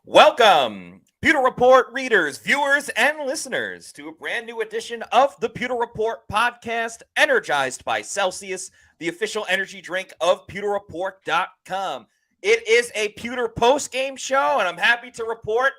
Welcome, Pewter Report readers, viewers, and listeners, to a brand new edition of the Pewter Report podcast, energized by Celsius, the official energy drink of PewterReport.com. It is a Pewter post-game show, and I'm happy to report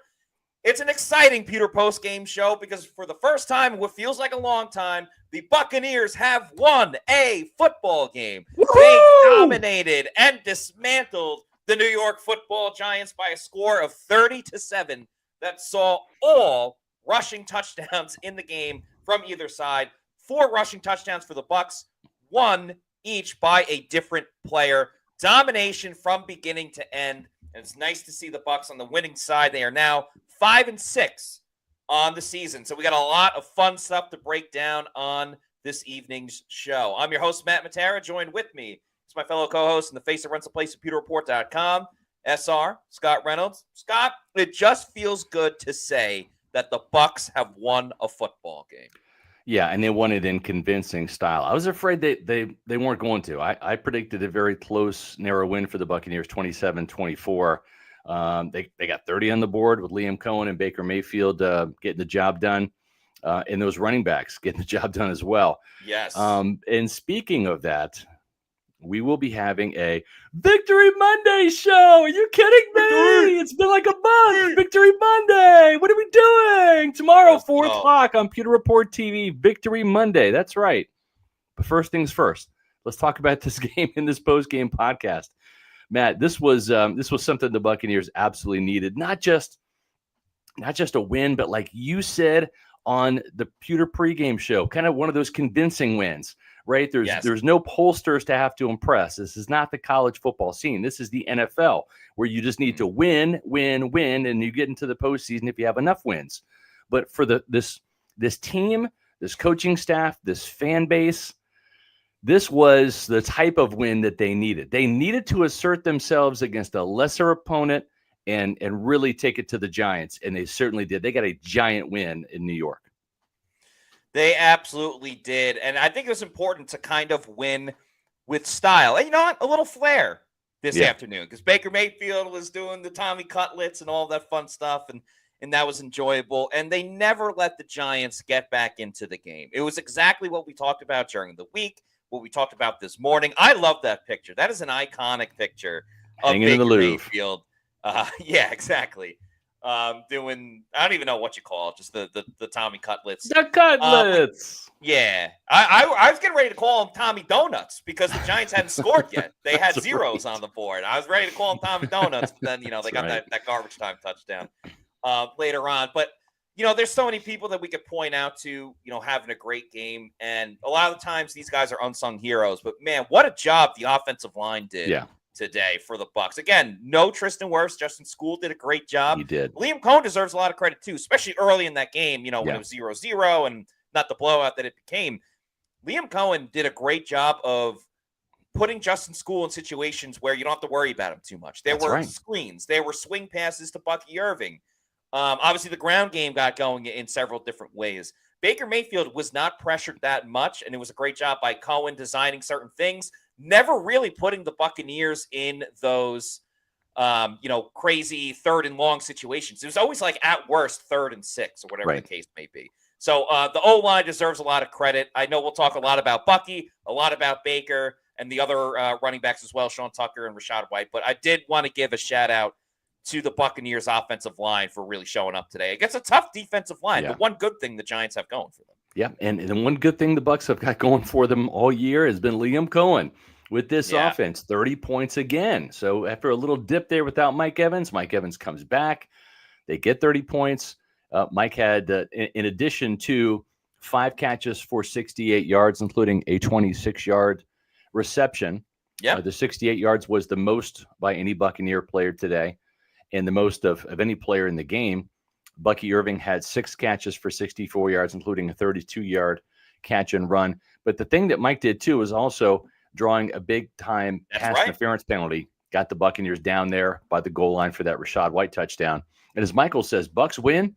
it's an exciting Pewter post-game show because for the first time in what feels like a long time, the Buccaneers have won a football game. Woo-hoo! They dominated and dismantled the New York Football Giants by a score of 30-7 that saw all rushing touchdowns in the game from either side. 4 rushing touchdowns for the Bucs, 1 each by a different player. Domination from beginning to end. And it's nice to see the Bucs on the winning side. They are now 5-6 on the season. So we got a lot of fun stuff to break down on this evening's show. I'm your host, Matt Matera. Joined with me is my fellow co-host and the face that runs the place at PewterReport.com, SR, Scott Reynolds. Scott, it just feels good to say that the Bucs have won a football game. Yeah, and they won it in convincing style. I was afraid they weren't going to. I predicted a very close, narrow win for the Buccaneers, 27-24. They got 30 on the board with Liam Cohen and Baker Mayfield getting the job done, and those running backs getting the job done as well. Yes. And speaking of that, we will be having a Victory Monday show. Are you kidding me? It's been like a month. Victory Monday. What are we doing? Tomorrow, 4 o'clock on Pewter Report TV. Victory Monday. That's right. But first things first, let's talk about this game in this post-game podcast. Matt, this was something the Buccaneers absolutely needed. Not just a win, but like you said on the Pewter pregame show, kind of one of those convincing wins. Right? There's no pollsters to have to impress. This is not the college football scene. This is the NFL where you just need to win, and you get into the postseason if you have enough wins. But for this team, this coaching staff, this fan base, this was the type of win that they needed. They needed to assert themselves against a lesser opponent and really take it to the Giants, and they certainly did. They got a giant win in New York. They absolutely did. And I think it was important to kind of win with style. And you know what? A little flair this afternoon because Baker Mayfield was doing the Tommy cutlets and all that fun stuff. And that was enjoyable. And they never let the Giants get back into the game. It was exactly what we talked about during the week, what we talked about this morning. I love that picture. That is an iconic picture of Hanging in the Baker Louvre. Mayfield. Yeah, exactly. Doing, I don't even know what you call it, just the Tommy cutlets. The cutlets. Yeah. I was getting ready to call them Tommy Donuts because the Giants hadn't scored yet. They had zeros on the board. I was ready to call them Tommy Donuts, but then, they got that garbage time touchdown later on. But, there's so many people that we could point out to, having a great game. And a lot of the times these guys are unsung heroes. But, man, what a job the offensive line did. Today for the Bucs. Again, no Tristan Wirfs. Justin School did a great job. He did. Liam Cohen deserves a lot of credit too, especially early in that game, when it was 0-0 and not the blowout that it became. Liam Cohen did a great job of putting Justin School in situations where you don't have to worry about him too much. There were screens. There were swing passes to Bucky Irving. Obviously, the ground game got going in several different ways. Baker Mayfield was not pressured that much, and it was a great job by Cohen designing certain things. Never really putting the Buccaneers in those, crazy 3rd and long situations. It was always like at worst 3rd and 6 or whatever the case may be. So the O-line deserves a lot of credit. I know we'll talk a lot about Bucky, a lot about Baker, and the other running backs as well, Sean Tucker and Rachaad White. But I did want to give a shout out to the Buccaneers offensive line for really showing up today. Against a tough defensive line. The one good thing the Giants have going for them. Yeah, and one good thing the Bucs have got going for them all year has been Liam Cohen with this offense, 30 points again. So after a little dip there without Mike Evans comes back. They get 30 points. Mike had, in addition to 5 catches for 68 yards, including a 26-yard reception. The 68 yards was the most by any Buccaneer player today and the most of any player in the game. Bucky Irving had 6 catches for 64 yards, including a 32-yard catch and run. But the thing that Mike did, too, is also drawing a big-time pass interference penalty. Got the Buccaneers down there by the goal line for that Rachaad White touchdown. And as Michael says, Bucs win.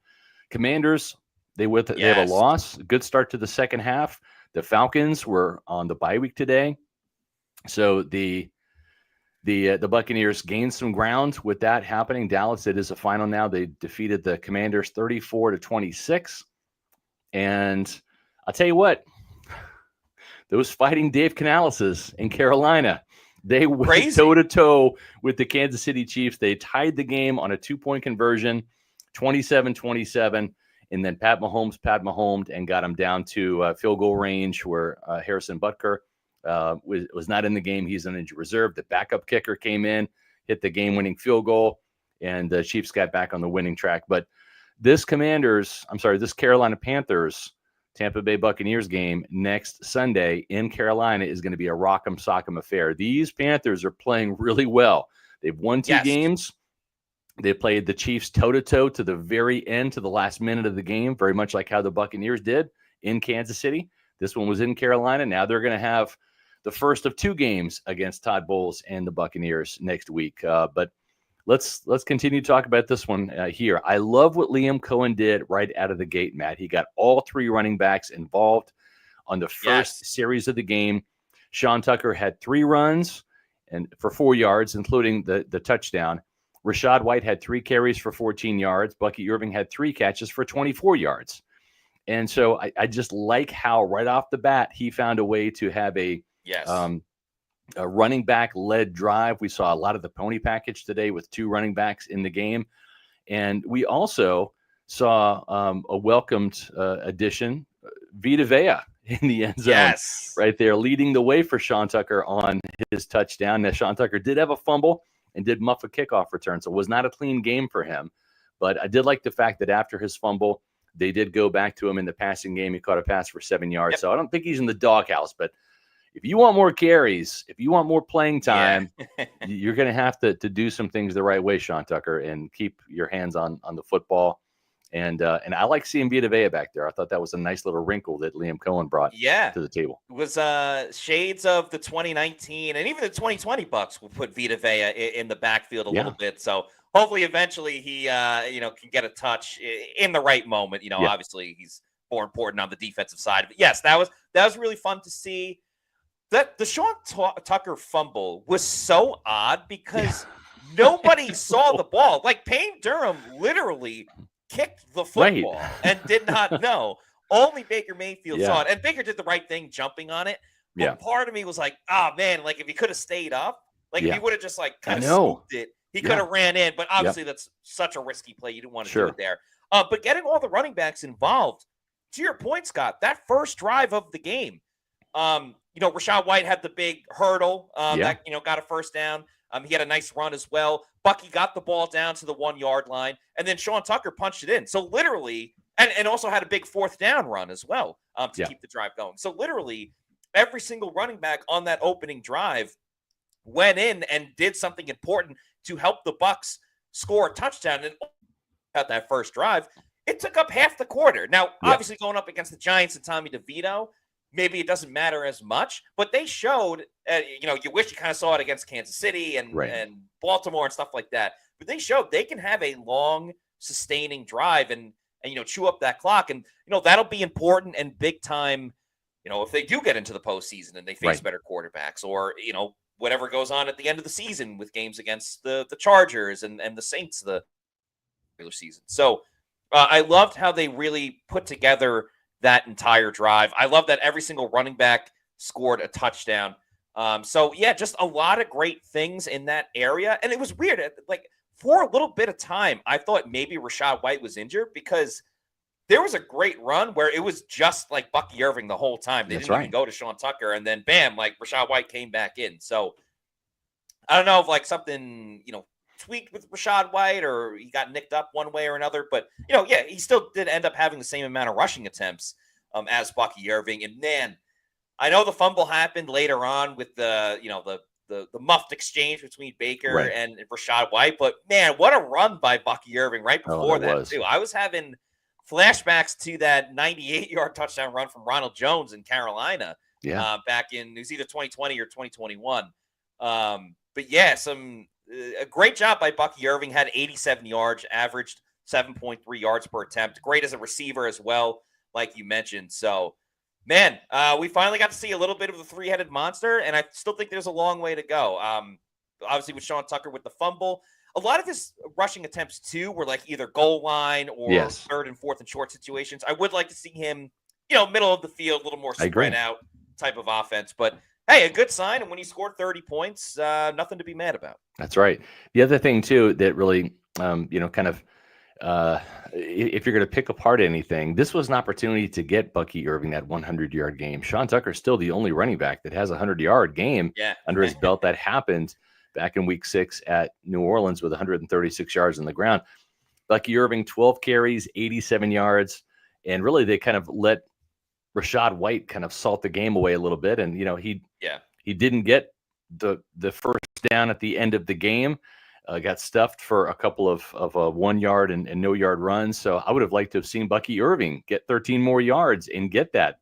Commanders, they have a loss. A good start to the second half. The Falcons were on the bye week today. So the The Buccaneers gained some ground with that happening. Dallas, it is a final now. They defeated the Commanders 34-26. And I'll tell you what, those Fighting Dave Canaleses in Carolina, they went toe-to-toe with the Kansas City Chiefs. They tied the game on a 2-point conversion, 27-27. And then Pat Mahomes and got him down to field goal range where Harrison Butker was not in the game. He's on injured reserve. The backup kicker came in, hit the game-winning field goal, and the Chiefs got back on the winning track. But this Carolina Panthers, Tampa Bay Buccaneers game next Sunday in Carolina is going to be a rock'em sock'em affair. These Panthers are playing really well. They've won 2 games. They played the Chiefs toe-to-toe to the very end, to the last minute of the game, very much like how the Buccaneers did in Kansas City. This one was in Carolina. Now they're going to have the first of 2 games against Todd Bowles and the Buccaneers next week. But let's continue to talk about this one here. I love what Liam Cohen did right out of the gate, Matt. He got all 3 running backs involved on the first series of the game. Sean Tucker had 3 runs and for 4 yards, including the touchdown. Rachaad White had 3 carries for 14 yards. Bucky Irving had 3 catches for 24 yards. And so I just like how right off the bat he found a way to have a running back led drive. We saw a lot of the pony package today with 2 running backs in the game. And we also saw a welcomed addition, Vita Vea in the end zone right there, leading the way for Sean Tucker on his touchdown. Now, Sean Tucker did have a fumble and did muff a kickoff return, so it was not a clean game for him. But I did like the fact that after his fumble, they did go back to him in the passing game. He caught a pass for 7 yards. So I don't think he's in the doghouse, but if you want more carries, if you want more playing time, you're going to have to do some things the right way, Sean Tucker, and keep your hands on the football. And I like seeing Vita Vea back there. I thought that was a nice little wrinkle that Liam Cohen brought to the table. It was shades of the 2019 and even the 2020 Bucs will put Vita Vea in the backfield a little bit. So hopefully eventually he can get a touch in the right moment. Obviously he's more important on the defensive side. But yes, that was really fun to see. That the Sean Tucker fumble was so odd because nobody saw the ball. Like Payne Durham literally kicked the football and did not know. Only Baker Mayfield saw it. And Baker did the right thing jumping on it. But part of me was like, oh, man, like if he could have stayed up, like if he would have just like kind of swooped it, he could have ran in. But obviously that's such a risky play. You didn't want to do it there. But getting all the running backs involved, to your point, Scott, that first drive of the game, Rachaad White had the big hurdle that, got a first down. He had a nice run as well. Bucky got the ball down to the 1 yard line, and then Sean Tucker punched it in. So literally, and also had a big 4th down run as well to keep the drive going. So literally, every single running back on that opening drive went in and did something important to help the Bucs score a touchdown. And at that first drive, it took up half the quarter. Now, obviously, going up against the Giants and Tommy DeVito, maybe it doesn't matter as much, but they showed, you wish you kind of saw it against Kansas City and Baltimore and stuff like that. But they showed they can have a long, sustaining drive and chew up that clock. And, that'll be important and big time, if they do get into the postseason and they face better quarterbacks or, whatever goes on at the end of the season with games against the Chargers and the Saints the regular season. So I loved how they really put together that entire drive. I love that every single running back scored a touchdown. Just a lot of great things in that area. And it was weird. Like for a little bit of time, I thought maybe Rachaad White was injured because there was a great run where it was just like Bucky Irving the whole time. They didn't even go to Sean Tucker. And then bam, like Rachaad White came back in. So I don't know if like something, tweaked with Rachaad White or he got nicked up one way or another, but he still did end up having the same amount of rushing attempts as Bucky Irving. And man, I know the fumble happened later on with the muffed exchange between Baker and Rachaad White, but man, what a run by Bucky Irving right before that too. I was having flashbacks to that 98-yard touchdown run from Ronald Jones in Carolina back in, it was either 2020 or 2021. But yeah, a great job by Bucky Irving, had 87 yards, averaged 7.3 yards per attempt. Great as a receiver as well, like you mentioned. So, man, we finally got to see a little bit of the 3-headed monster, and I still think there's a long way to go. obviously with Sean Tucker with the fumble. A lot of his rushing attempts, too, were like either goal line or third and fourth and short situations. I would like to see him, middle of the field, a little more spread out type of offense. But, hey, a good sign. And when he scored 30 points, nothing to be mad about. That's right. The other thing, too, that really, if you're going to pick apart anything, this was an opportunity to get Bucky Irving that 100-yard game. Sean Tucker's still the only running back that has a 100-yard game under his belt. That happened back in week 6 at New Orleans with 136 yards on the ground. Bucky Irving, 12 carries, 87 yards. And really, they kind of let Rachaad White kind of salt the game away a little bit. And, he didn't get the first down at the end of the game. Got stuffed for a couple of 1 yard and no yard runs. So I would have liked to have seen Bucky Irving get 13 more yards and get that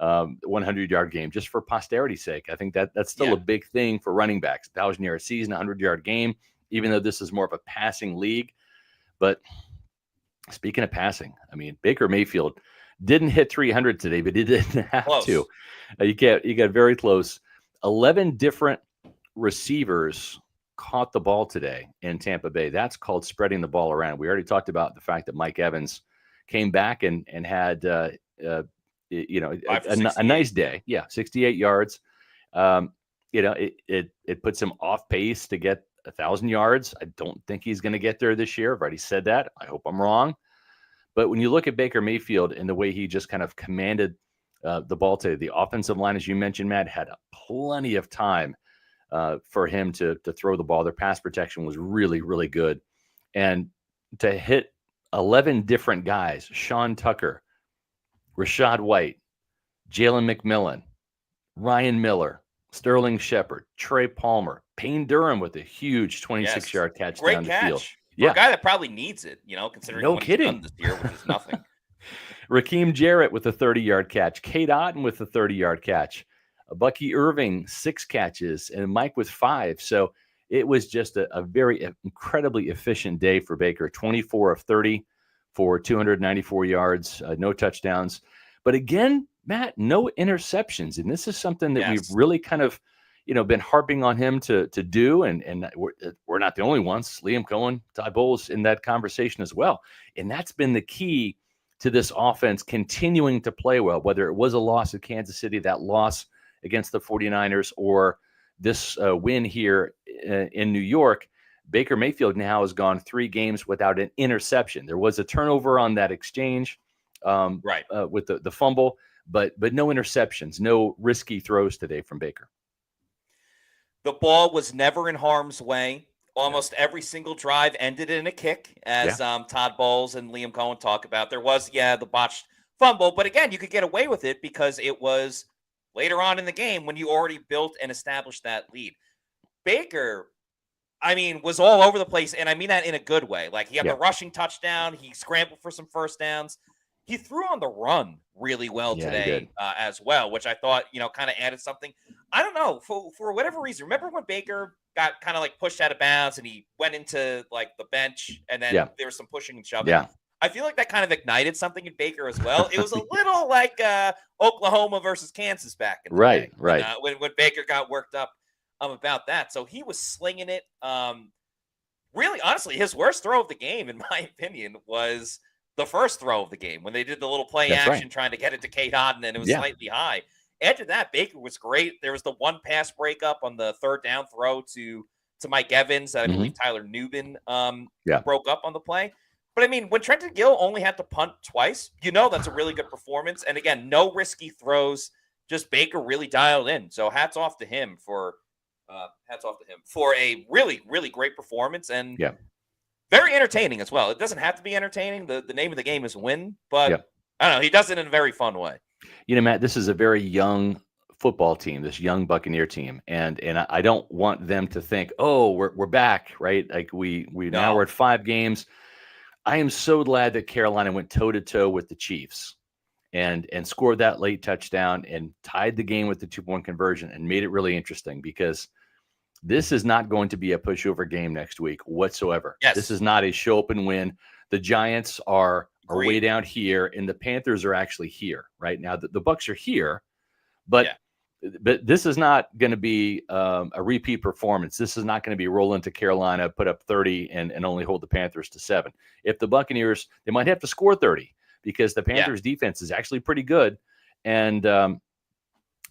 100-yard game just for posterity's sake. I think that's still a big thing for running backs. 1,000-yard season, 100-yard game, even though this is more of a passing league. But speaking of passing, I mean, Baker Mayfield didn't hit 300 today, but he didn't have to. You got very close. 11 different receivers caught the ball today in Tampa Bay. That's called spreading the ball around. We already talked about the fact that Mike Evans came back and had a nice day. Yeah, 68 yards. It puts him off pace to get 1,000 yards. I don't think he's going to get there this year. I've already said that. I hope I'm wrong. But when you look at Baker Mayfield and the way he just kind of commanded the ball today, the offensive line, as you mentioned, Matt, had plenty of time for him to throw the ball. Their pass protection was really, really good. And to hit 11 different guys, Sean Tucker, Rachaad White, Jalen McMillan, Ryan Miller, Sterling Shepard, Trey Palmer, Payne Durham with a huge 26-yard catch down the field. For a guy that probably needs it, considering what he's done this year, which is nothing. Raheem Jarrett with a 30-yard catch. Cade Otton with a 30-yard catch. Bucky Irving, 6 catches, and Mike with 5. So it was just a very incredibly efficient day for Baker. 24 of 30 for 294 yards, no touchdowns. But again, Matt, no interceptions. And this is something that we've really kind of, been harping on him to do. And we're not the only ones. Liam Cohen, Ty Bowles in that conversation as well. And that's been the key to this offense continuing to play well, whether it was a loss at Kansas City, that loss against the 49ers, or this win here in New York. Baker Mayfield now has gone 3 games without an interception. There was a turnover on that exchange with the fumble, but no interceptions, no risky throws today from Baker. The ball was never in harm's way. Almost every single drive ended in a kick, as Todd Bowles and Liam Cohen talk about. There was, the botched fumble, but again, you could get away with it because it was later on in the game when you already built and established that lead. Baker, was all over the place, and I mean that in a good way. Like, he had the rushing touchdown. He scrambled for some first downs. He threw on the run really well today as well, which I thought, kind of added something. I don't know, for whatever reason. Remember when Baker got kind of like pushed out of bounds and he went into like the bench and then there was some pushing and shoving? Yeah. I feel like that kind of ignited something in Baker as well. It was a little like Oklahoma versus Kansas back in the day. Right. When Baker got worked up about that. So he was slinging it. Really, honestly, his worst throw of the game, in my opinion, was the first throw of the game when they did the little play action trying to get it to Cade Otton, and it was slightly high. After that, Baker was great. There was the one pass breakup on the third down throw to Mike Evans that I believe Tyler Nubin broke up on the play. But, when Trenton Gill only had to punt twice, that's a really good performance. And, again, no risky throws, just Baker really dialed in. So hats off to him for a really, really great performance. And very entertaining as well. It doesn't have to be entertaining. The name of the game is win. But, I don't know, he does it in a very fun way. Matt, this is a very young football team, this young Buccaneer team. And I don't want them to think, oh, we're back, right? Like now we're at 5 games. I am so glad that Carolina went toe-to-toe with the Chiefs and scored that late touchdown and tied the game with the 2-point conversion and made it really interesting, because this is not going to be a pushover game next week whatsoever. Yes. This is not a show up and win. The Giants are way down here, and the Panthers are actually here right now. The Bucs are here, but but this is not going to be a repeat performance. This is not going to be roll into Carolina, put up 30 and only hold the Panthers to 7. If the Buccaneers, they might have to score 30 because the Panthers defense is actually pretty good. And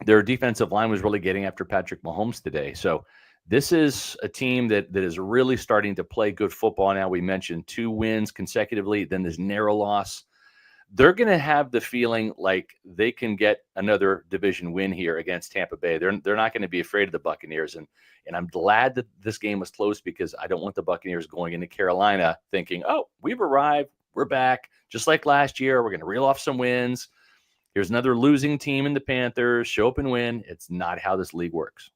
their defensive line was really getting after Patrick Mahomes today. So this is a team that is really starting to play good football now. We mentioned 2 wins consecutively, then this narrow loss. They're going to have the feeling like they can get another division win here against Tampa Bay. They're not going to be afraid of the Buccaneers. And I'm glad that this game was close because I don't want the Buccaneers going into Carolina thinking, oh, we've arrived. We're back. Just like last year, we're going to reel off some wins. Here's another losing team in the Panthers. Show up and win. It's not how this league works.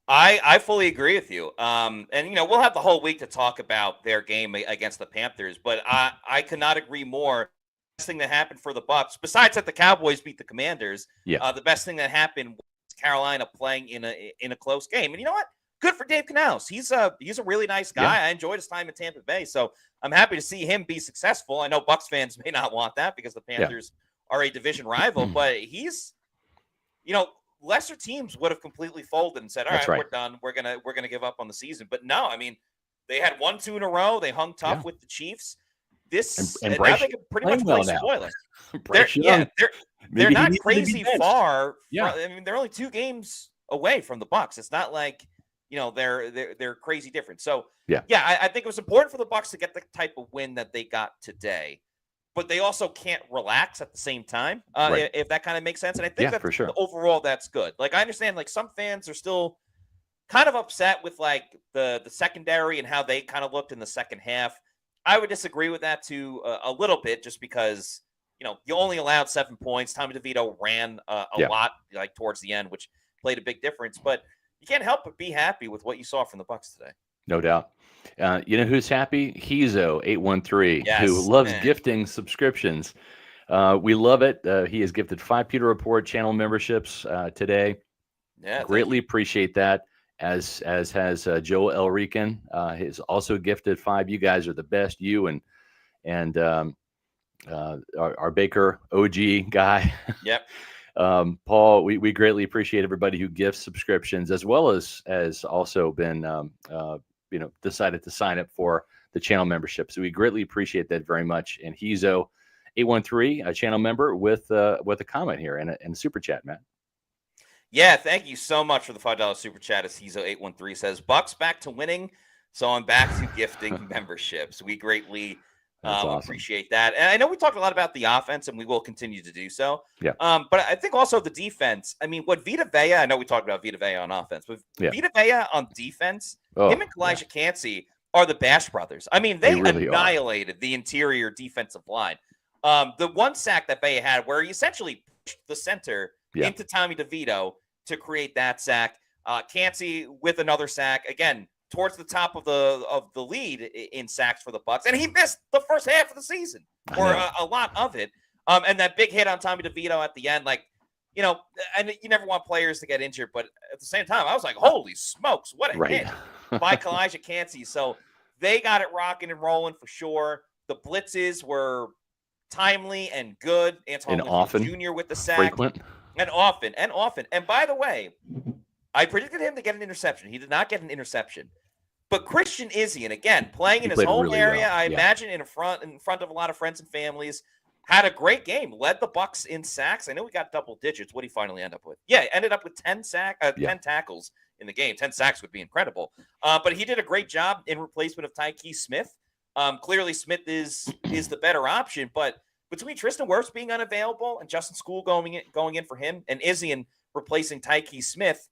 I fully agree with you. And, we'll have the whole week to talk about their game against the Panthers, but I could not agree more. The best thing that happened for the Bucs, besides that the Cowboys beat the Commanders, the best thing that happened was Carolina playing in a close game. And you know what? Good for Dave Canales. He's a really nice guy. I enjoyed his time in Tampa Bay, so I'm happy to see him be successful. I know Bucs fans may not want that because the Panthers are a division rival, but he's, lesser teams would have completely folded and said, all right, we're done. We're gonna give up on the season. But no, I mean, they had 1-2 in a row. They hung tough with the Chiefs. This and now they can pretty much play spoiler. They're not crazy far. Yeah. I mean, they're only 2 games away from the Bucs. It's not like they're crazy different. So I think it was important for the Bucs to get the type of win that they got today. But they also can't relax at the same time, if that kind of makes sense. And I think that for sure. Overall, that's good. Like, I understand, like, some fans are still kind of upset with, like, the secondary and how they kind of looked in the second half. I would disagree with that, too, a little bit, just because, you only allowed 7 points. Tommy DeVito ran a lot, like, towards the end, which played a big difference. But you can't help but be happy with what you saw from the Bucs today. No doubt. You know who's happy? Hezo813, who loves gifting subscriptions. We love it. He has gifted 5 Pewter Report channel memberships today. Yeah, greatly appreciate that. As has Joe Elrican. Has also gifted 5. You guys are the best. You and our Baker OG guy. Yep. Paul, we greatly appreciate everybody who gifts subscriptions, as well as also been decided to sign up for the channel membership. So we greatly appreciate that very much. And Hezo813, a channel member with a comment here and a super chat, Matt. Yeah, thank you so much for the $5 super chat. As Hezo813 says, Bucs back to winning, so I'm back to gifting memberships. We greatly appreciate that. And I know we talked a lot about the offense, and we will continue to do so. Yeah. But I think also the defense. I mean, what Vita Vea, I know we talked about Vita Vea on offense, but Vita Vea on defense, him and Kalijah Cansey are the Bash brothers. I mean, they really annihilated the interior defensive line. The one sack that Vea had, where he essentially pushed the center into Tommy DeVito to create that sack. Cansey with another sack, again, towards the top of the lead in sacks for the Bucs, and he missed the first half of the season, or a lot of it. And that big hit on Tommy DeVito at the end, and you never want players to get injured, but at the same time, I was like, holy smokes, what a hit by Kalijah Cansey. So they got it rocking and rolling for sure. The blitzes were timely and good. Antoine Jr. with the sack. Frequent. And often. And by the way, I predicted him to get an interception. He did not get an interception. But Christian Izzy, and again, playing in his home area, I imagine in front of a lot of friends and families, had a great game. Led the Bucs in sacks. I know we got double digits. What did he finally end up with? Yeah, ended up with 10 tackles in the game. 10 sacks would be incredible. But he did a great job in replacement of Tyke Smith. Clearly, Smith is the better option. But between Tristan Wirfs being unavailable and Justin School going in for him, and Izzy and replacing Tyke Smith,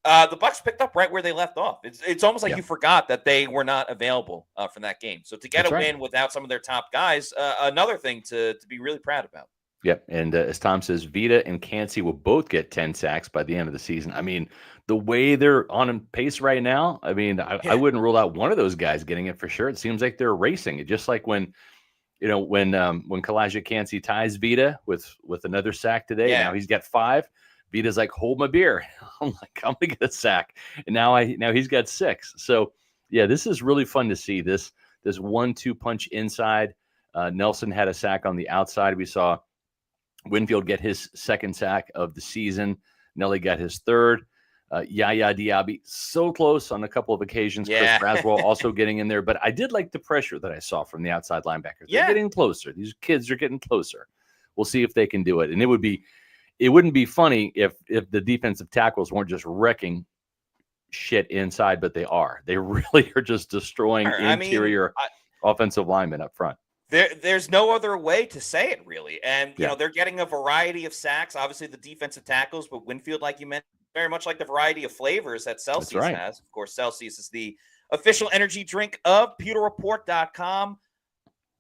the Bucs picked up right where they left off. It's almost like you forgot that they were not available from that game. So to get win without some of their top guys, another thing to be really proud about. Yep. And as Tom says, Vita and Cansey will both get 10 sacks by the end of the season. I mean, the way they're on pace right now, I mean, I wouldn't rule out one of those guys getting it for sure. It seems like they're racing. It just like when Kalijah Cansey ties Vita with another sack today, now he's got 5. Vita's like, hold my beer. I'm like, I'm gonna get a sack, and now he's got 6. So yeah, this is really fun to see this 1-2 punch inside. Nelson had a sack on the outside. We saw Winfield get his second sack of the season. Nelly got his third. Yaya Diaby, so close on a couple of occasions. Yeah. Chris Braswell also getting in there. But I did like the pressure that I saw from the outside linebackers. They're getting closer. These kids are getting closer. We'll see if they can do it. And it wouldn't be funny if the defensive tackles weren't just wrecking shit inside, but they are. They really are just destroying interior offensive linemen up front. There's no other way to say it, really. And, you know, they're getting a variety of sacks. Obviously, the defensive tackles, but Winfield, like you mentioned, very much like the variety of flavors that Celsius has. Of course, Celsius is the official energy drink of PewterReport.com.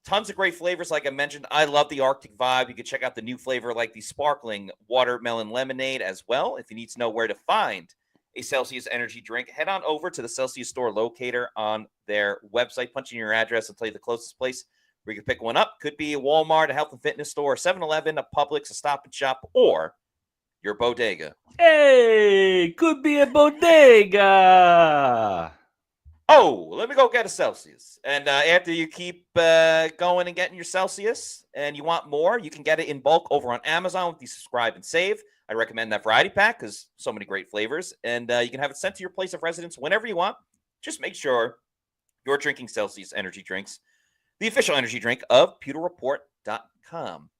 Tons of great flavors, like I mentioned. I love the Arctic vibe. You can check out the new flavor like the sparkling watermelon lemonade as well. If you need to know where to find a Celsius energy drink, head on over to the Celsius store locator on their website. Punch in your address and tell you the closest place where you can pick one up. Could be a Walmart, a health and fitness store, a 7-Eleven, a Publix, a Stop and Shop, or your bodega. Hey, could be a bodega. Oh, let me go get a Celsius. And after you keep going and getting your Celsius and you want more, you can get it in bulk over on Amazon with the subscribe and save. I recommend that variety pack because so many great flavors. And you can have it sent to your place of residence whenever you want. Just make sure you're drinking Celsius energy drinks, the official energy drink of PewterReport.com.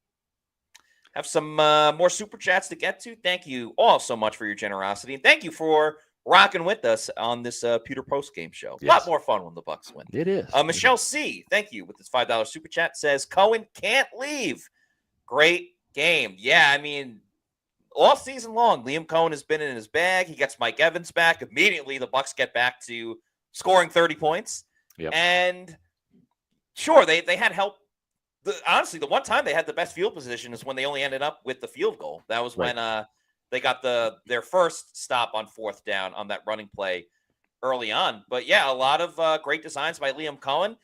Have some more super chats to get to. Thank you all so much for your generosity. And thank you for rocking with us on this Pewter post-game show. A lot more fun when the Bucs win. It is. Michelle C., thank you, with this $5 super chat, says, Cohen can't leave. Great game. Yeah, I mean, all season long, Liam Cohen has been in his bag. He gets Mike Evans back. Immediately, the Bucs get back to scoring 30 points. Yep. And sure, they had help. Honestly, the one time they had the best field position is when they only ended up with the field goal. That was when they got their first stop on fourth down on that running play early on. But yeah, a lot of great designs by Liam Cohen.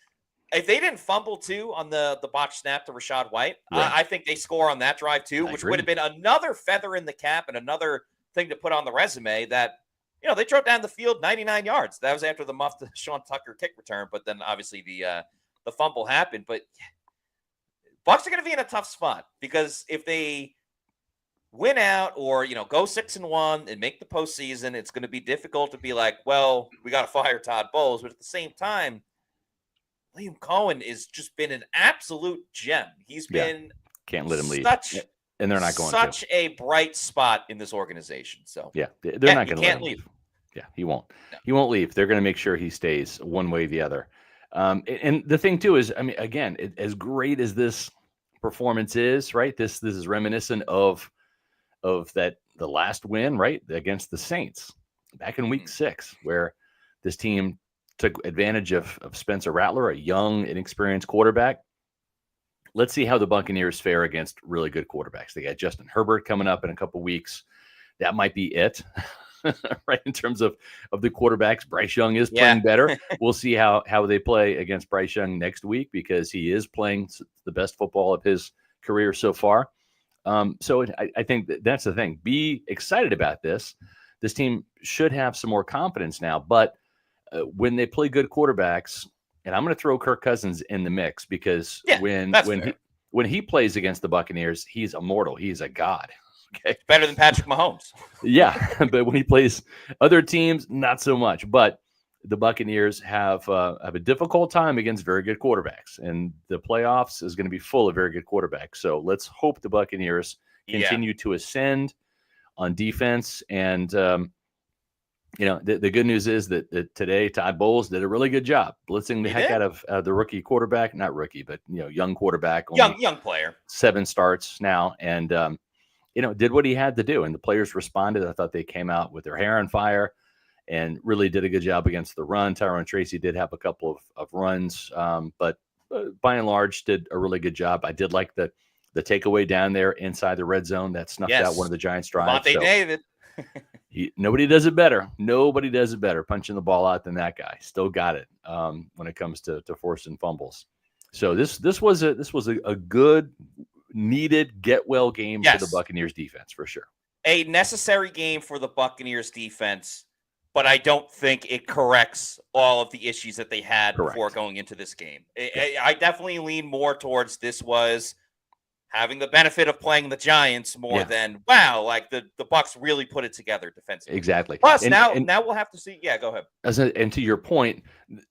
If they didn't fumble too on the botch snap to Rachaad White, I think they score on that drive too, which would have been another feather in the cap and another thing to put on the resume that, you know, they drove down the field 99 yards. That was after the muffed Sean Tucker kick return, but then obviously the fumble happened. But Bucs are going to be in a tough spot because if they win out or, you know, go 6-1 and make the postseason, it's going to be difficult to be like, well, we got to fire Todd Bowles. But at the same time, Liam Cohen has just been an absolute gem. He's been can't let him leave. And they're not going such a bright spot in this organization. So they're not going to let him leave. Yeah, he won't. No. He won't leave. They're going to make sure he stays one way or the other. And the thing too is, I mean, again, as great as this performance is, right? This is reminiscent of the last win, right, against the Saints back in week 6, where this team took advantage of Spencer Rattler, a young, inexperienced quarterback. Let's see how the Buccaneers fare against really good quarterbacks. They got Justin Herbert coming up in a couple weeks. That might be it. Right, in terms of the quarterbacks. Bryce Young is playing better. We'll see how they play against Bryce Young next week because he is playing the best football of his career so far. So I think that's the thing. Be excited about this. This team should have some more confidence now. But when they play good quarterbacks, and I'm going to throw Kirk Cousins in the mix because when he plays against the Buccaneers, he's immortal. He's a god. Okay. Better than Patrick Mahomes. Yeah, but when he plays other teams, not so much. But the Buccaneers have a difficult time against very good quarterbacks, and the playoffs is going to be full of very good quarterbacks. So let's hope the Buccaneers continue to ascend on defense. And you know, the good news is that today Todd Bowles did a really good job blitzing the heck out of the rookie quarterback, not rookie, but young quarterback, young player, 7 starts now, and did what he had to do. And the players responded. I thought they came out with their hair on fire and really did a good job against the run. Tyrone Tracy did have a couple of runs, but by and large did a really good job. I did like the takeaway down there inside the red zone that snuffed out one of the Giants' drives. Monte David. Nobody does it better. Nobody does it better punching the ball out than that guy. Still got it when it comes to forcing fumbles. So this was a good, needed get well game for the Buccaneers defense for sure. A necessary game for the Buccaneers defense, but I don't think it corrects all of the issues that they had before going into this game. I definitely lean more towards this was having the benefit of playing the Giants more than, wow, like the Bucs really put it together defensively. Exactly. Plus, now we'll have to see. Yeah, go ahead. And to your point,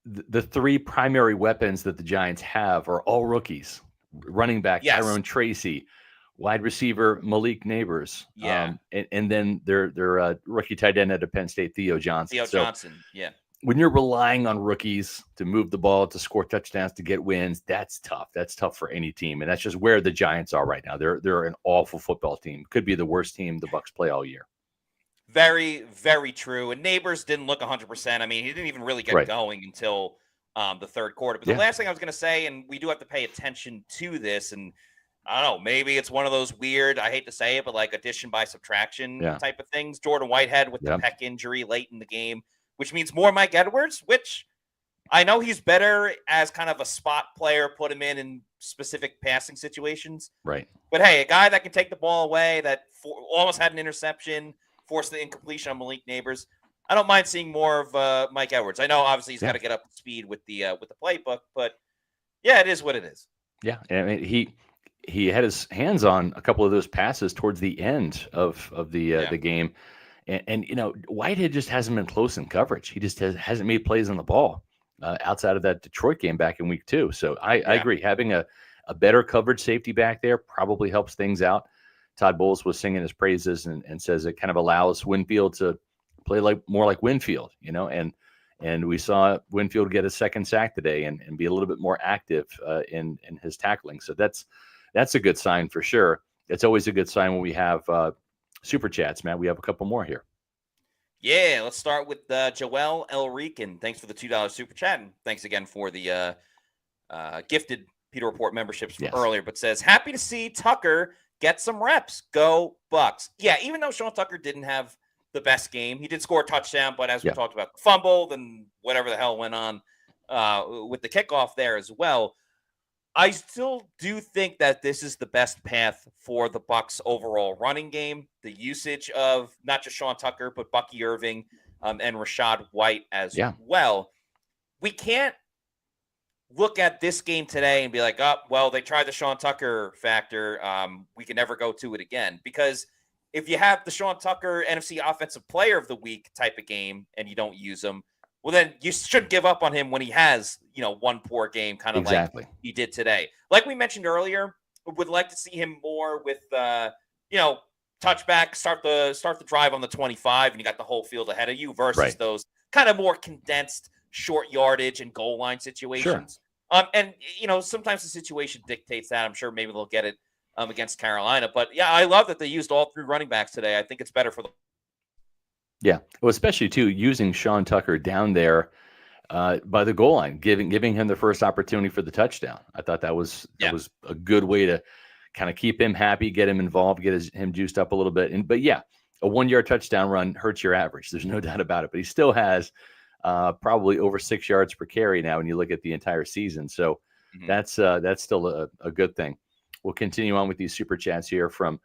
the three primary weapons that the Giants have are all rookies. Running back Tyrone Tracy, wide receiver Malik Neighbors, and then their rookie tight end out of Penn State, Theo Johnson. When you're relying on rookies to move the ball, to score touchdowns, to get wins, that's tough. That's tough for any team, and that's just where the Giants are right now. They're an awful football team. Could be the worst team the Bucs play all year. Very, very true. And Neighbors didn't look 100%. I mean, he didn't even really get going until the third quarter. But the last thing I was going to say, and we do have to pay attention to this, and I don't know, maybe it's one of those weird, I hate to say it, but like addition by subtraction type of things. Jordan Whitehead with the pec injury late in the game, which means more Mike Edwards, which I know he's better as kind of a spot player, put him in specific passing situations. Right. But hey, a guy that can take the ball away, that almost had an interception, forced the incompletion on Malik Neighbors. I don't mind seeing more of Mike Edwards. I know obviously he's got to get up to speed with the playbook, but it is what it is. Yeah, I mean he had his hands on a couple of those passes towards the end of the game. And Whitehead just hasn't been close in coverage. He just hasn't made plays on the ball outside of that Detroit game back in week 2. So I agree. Having a better coverage safety back there probably helps things out. Todd Bowles was singing his praises and says it kind of allows Winfield to play more like Winfield, and we saw Winfield get a second sack today and be a little bit more active in his tackling. So that's a good sign for sure. It's always a good sign when we have Super Chats, Matt. We have a couple more here. Yeah, let's start with Joel Elrican. Thanks for the $2 Super Chat. And thanks again for the gifted Pewter Report memberships from earlier. But says, happy to see Tucker get some reps. Go Bucs. Yeah, even though Sean Tucker didn't have the best game, he did score a touchdown. But as we talked about, fumbled and whatever the hell went on with the kickoff there as well. I still do think that this is the best path for the Bucs overall running game. The usage of not just Sean Tucker, but Bucky Irving and Rashad White as well. We can't look at this game today and be like, oh, well, they tried the Sean Tucker factor. We can never go to it again. Because if you have the Sean Tucker NFC Offensive Player of the Week type of game and you don't use him, well, then you should give up on him when he has, one poor game, kind of like he did today. Like we mentioned earlier, would like to see him more with, touchback, start the drive on the 25, and you got the whole field ahead of you versus those kind of more condensed short yardage and goal line situations. Sure. And sometimes the situation dictates that. I'm sure maybe they'll get it against Carolina. But I love that they used all 3 running backs today. I think it's better for them. Yeah, well, especially too using Sean Tucker down there by the goal line, giving him the first opportunity for the touchdown. I thought that was a good way to kind of keep him happy, get him involved, get him juiced up a little bit. But a 1-yard touchdown run hurts your average. There's no doubt about it. But he still has probably over 6 yards per carry now when you look at the entire season. So that's still a good thing. We'll continue on with these super chats here from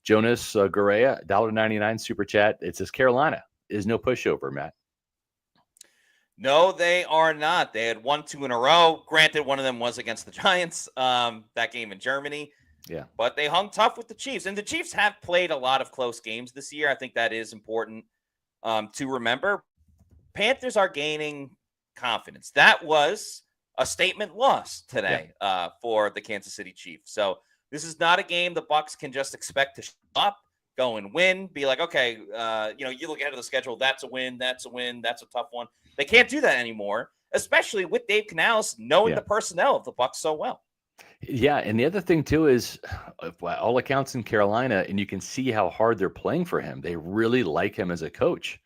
Jonas Garea, $1.99 super chat. It says Carolina is no pushover, Matt. No, they are not. They had 1-2 in a row. Granted, one of them was against the Giants, that game in Germany. Yeah. But they hung tough with the Chiefs. And the Chiefs have played a lot of close games this year. I think that is important to remember. Panthers are gaining confidence. That was a statement loss today for the Kansas City Chiefs. So this is not a game the Bucs can just expect to show up, go and win, be like, okay, you look ahead of the schedule, that's a win, that's a tough one. They can't do that anymore, especially with Dave Canales knowing the personnel of the Bucs so well. Yeah, and the other thing too is, by all accounts in Carolina, and you can see how hard they're playing for him. They really like him as a coach.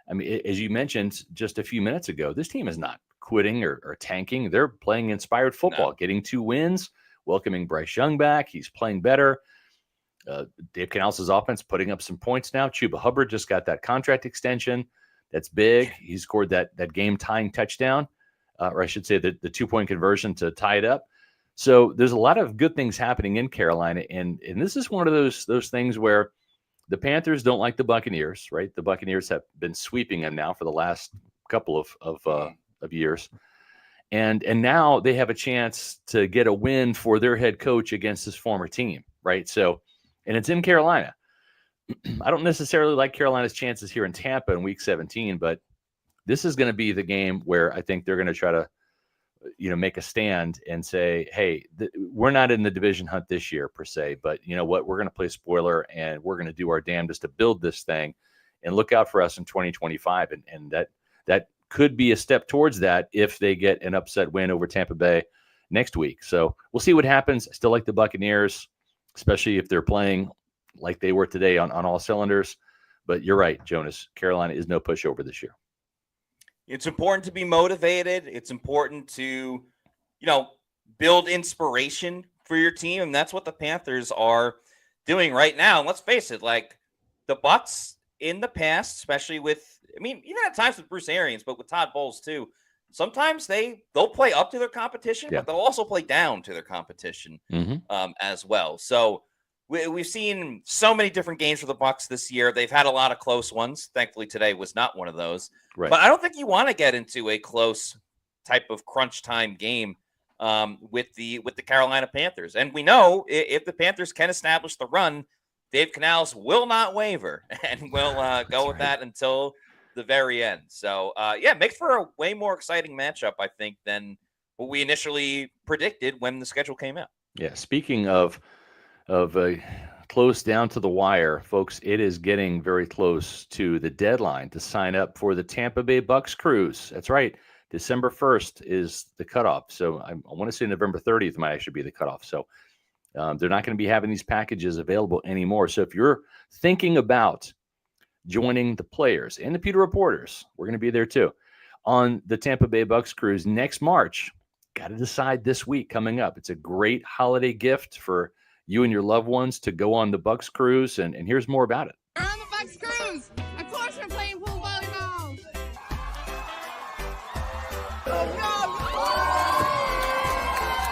I mean, as you mentioned just a few minutes ago, this team is not quitting or tanking. They're playing inspired football, getting 2 wins, welcoming Bryce Young back. He's playing better. Dave Canales' offense putting up some points now. Chuba Hubbard just got that contract extension. That's big. He scored that game-tying touchdown, or I should say the 2-point conversion to tie it up. So there's a lot of good things happening in Carolina, and this is one of those things where the Panthers don't like the Buccaneers, right? The Buccaneers have been sweeping them now for the last couple of years. And now they have a chance to get a win for their head coach against his former team, right? So, and it's in Carolina. I don't necessarily like Carolina's chances here in Tampa in Week 17, but this is going to be the game where I think they're going to try to, make a stand and say, hey, we're not in the division hunt this year per se, but you know what? We're going to play spoiler and we're going to do our damnedest to build this thing and look out for us in 2025. And that could be a step towards that if they get an upset win over Tampa Bay next week. So we'll see what happens. I still like the Buccaneers, especially if they're playing like they were today on all cylinders. But you're right, Jonas. Carolina is no pushover this year. It's important to be motivated. It's important to, build inspiration for your team. And that's what the Panthers are doing right now. And let's face it, like the Bucs in the past, especially even at times with Bruce Arians, but with Todd Bowles too, sometimes they'll play up to their competition, but they'll also play down to their competition as well. So we've seen so many different games for the Bucs this year. They've had a lot of close ones. Thankfully, today was not one of those. Right. But I don't think you want to get into a close type of crunch time game with the Carolina Panthers. And we know if the Panthers can establish the run, Dave Canales will not waver and will go with that until the very end. So, makes for a way more exciting matchup, I think, than what we initially predicted when the schedule came out. Yeah, speaking of close down to the wire, folks, it is getting very close to the deadline to sign up for the Tampa Bay Bucs cruise. That's right. December 1st is the cutoff. So I want to say November 30th might actually be the cutoff. So they're not going to be having these packages available anymore. So if you're thinking about joining the players and the Pewter Reporters, we're going to be there too, on the Tampa Bay Bucs cruise next March. Got to decide this week coming up. It's a great holiday gift for you and your loved ones to go on the Bucs cruise, and here's more about it. We're on the Bucs cruise. Of course, we're playing pool volleyball.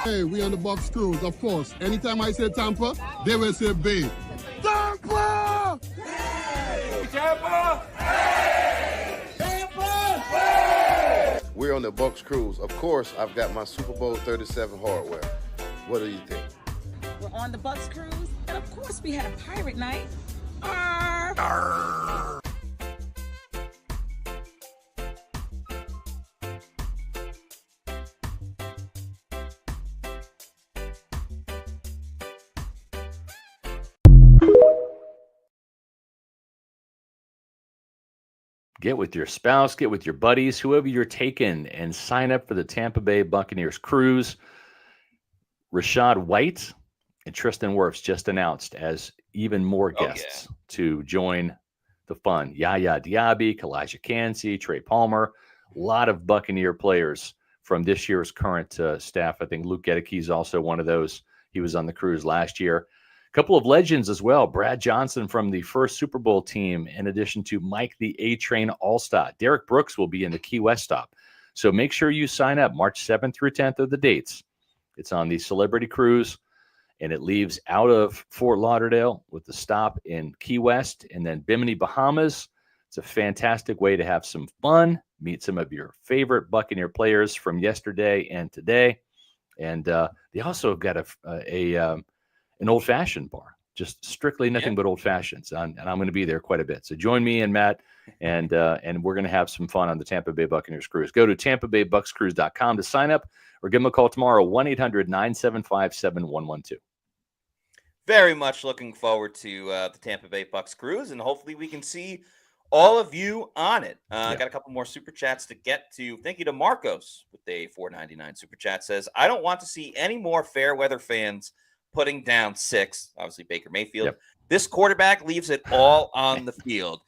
Hey, we on the Bucs cruise, of course. Anytime I say Tampa, they will say Bay. Tampa! Hey! Tampa! Hey! Tampa! Hey! We're on the Bucs cruise. Of course, I've got my Super Bowl 37 hardware. What do you think? We're on the Bucs cruise, and of course we had a pirate night. Arr! Arr! Get with your spouse, get with your buddies, whoever you're taking, and sign up for the Tampa Bay Buccaneers cruise. Rashad White and Tristan Wirfs just announced as even more guests to join the fun. Yaya Diaby, Kalijah Kancey, Trey Palmer, a lot of Buccaneer players from this year's current staff. I think Luke Gedeke is also one of those. He was on the cruise last year. A couple of legends as well. Brad Johnson from the first Super Bowl team, in addition to Mike the A-Train All-Star. Derek Brooks will be in the Key West stop. So make sure you sign up. March 7th through 10th are the dates. It's on the Celebrity Cruise, and it leaves out of Fort Lauderdale with the stop in Key West and then Bimini, Bahamas. It's a fantastic way to have some fun, meet some of your favorite Buccaneer players from yesterday and today. And they also have got an old-fashioned bar, just strictly nothing but old-fashions. And I'm going to be there quite a bit. So join me and Matt, and we're going to have some fun on the Tampa Bay Buccaneers cruise. Go to tampabaybucscruise.com to sign up, or give them a call tomorrow, 1-800-975-7112. Very much looking forward to the Tampa Bay Bucs cruise, and hopefully we can see all of you on it. Got a couple more super chats to get to. Thank you to Marcos with a $4.99 super chat. Says, I don't want to see any more fair weather fans putting down 6. Obviously, Baker Mayfield. Yep. This quarterback leaves it all on the field.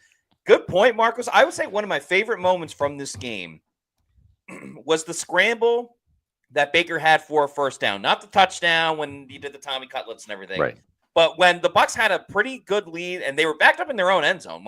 Good point, Marcos. I would say one of my favorite moments from this game was the scramble that Baker had for a first down. Not the touchdown when he did the Tommy Cutlets and everything. Right. But when the Bucs had a pretty good lead and they were backed up in their own end zone,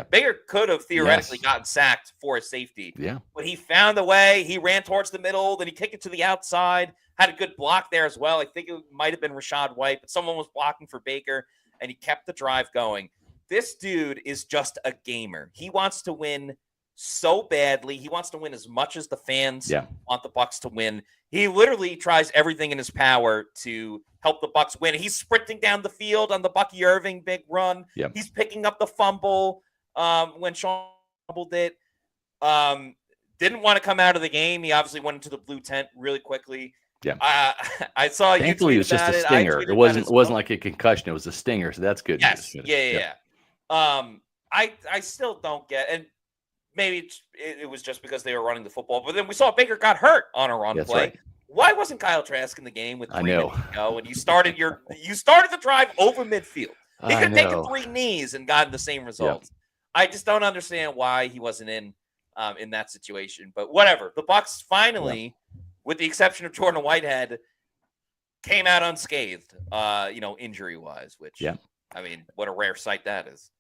Baker could have theoretically gotten sacked for a safety. Yeah. But he found a way. He ran towards the middle, then he kicked it to the outside. Had a good block there as well. I think it might have been Rashad White, but someone was blocking for Baker, and he kept the drive going. This dude is just a gamer. He wants to win so badly. He wants to win as much as the fans want the Bucs to win. He literally tries everything in his power to help the Bucs win. He's sprinting down the field on the Bucky Irving big run. Yep. He's picking up the fumble when Sean fumbled it. Didn't want to come out of the game. He obviously went into the blue tent really quickly. Yeah. I saw you. Thankfully, it was just a stinger. It wasn't like a concussion. It was a stinger. So that's good. Yes. Yeah. I still don't get, and maybe it was just because they were running the football, but then we saw Baker got hurt on a run play. Right. Why wasn't Kyle Trask in the game with 3 minutes to go? And you started the drive over midfield. He could have taken 3 knees and gotten the same results. I just don't understand why he wasn't in that situation. But whatever. The Bucs finally, with the exception of Jordan Whitehead, came out unscathed, injury-wise, which, I mean, what a rare sight that is.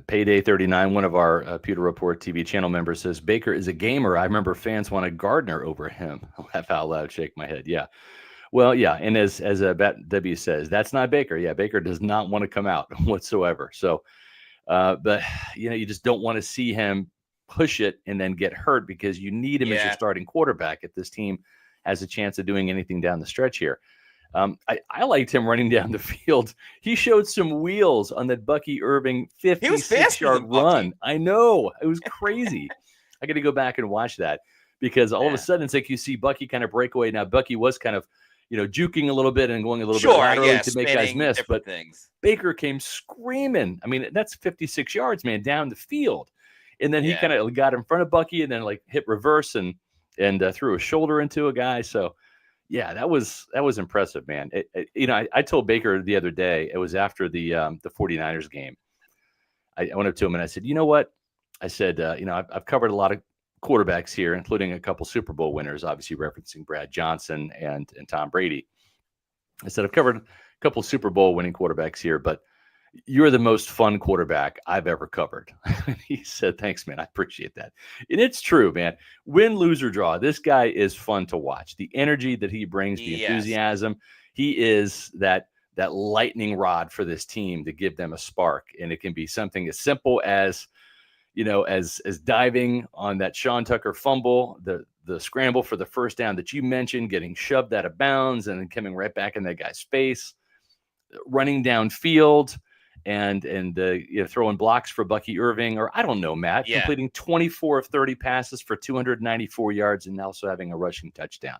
Payday 39, one of our Pewter Report TV channel members, says, Baker is a gamer. I remember fans wanted Gardner over him. I'll laugh out loud, shake my head. Yeah. Well, yeah. And as W says, that's not Baker. Yeah, Baker does not want to come out whatsoever. So, but, you just don't want to see him push it and then get hurt, because you need him as your starting quarterback if this team has a chance of doing anything down the stretch here. I liked him running down the field. He showed some wheels on that Bucky Irving 56-yard run. I know. It was crazy. I got to go back and watch that, because all of a sudden it's like you see Bucky kind of break away. Now, Bucky was kind of, juking a little bit and going a little bit laterally to make guys miss. But Baker came screaming. I mean, that's 56 yards, man, down the field. And then he kind of got in front of Bucky and then hit reverse and threw a shoulder into a guy. So, yeah, that was impressive, man. I told Baker the other day, it was after the 49ers game. I went up to him and I said, you know what? I said, I've covered a lot of quarterbacks here, including a couple Super Bowl winners, obviously referencing Brad Johnson and Tom Brady. I said, I've covered a couple Super Bowl winning quarterbacks here, but you're the most fun quarterback I've ever covered. He said, thanks, man. I appreciate that. And it's true, man. Win, lose, or draw, this guy is fun to watch. The energy that he brings, the enthusiasm, he is that lightning rod for this team to give them a spark. And it can be something as simple as, as diving on that Sean Tucker fumble, the scramble for the first down that you mentioned, getting shoved out of bounds and then coming right back in that guy's face, running downfield, and throwing blocks for Bucky Irving, or I don't know, Matt, completing 24 of 30 passes for 294 yards and also having a rushing touchdown.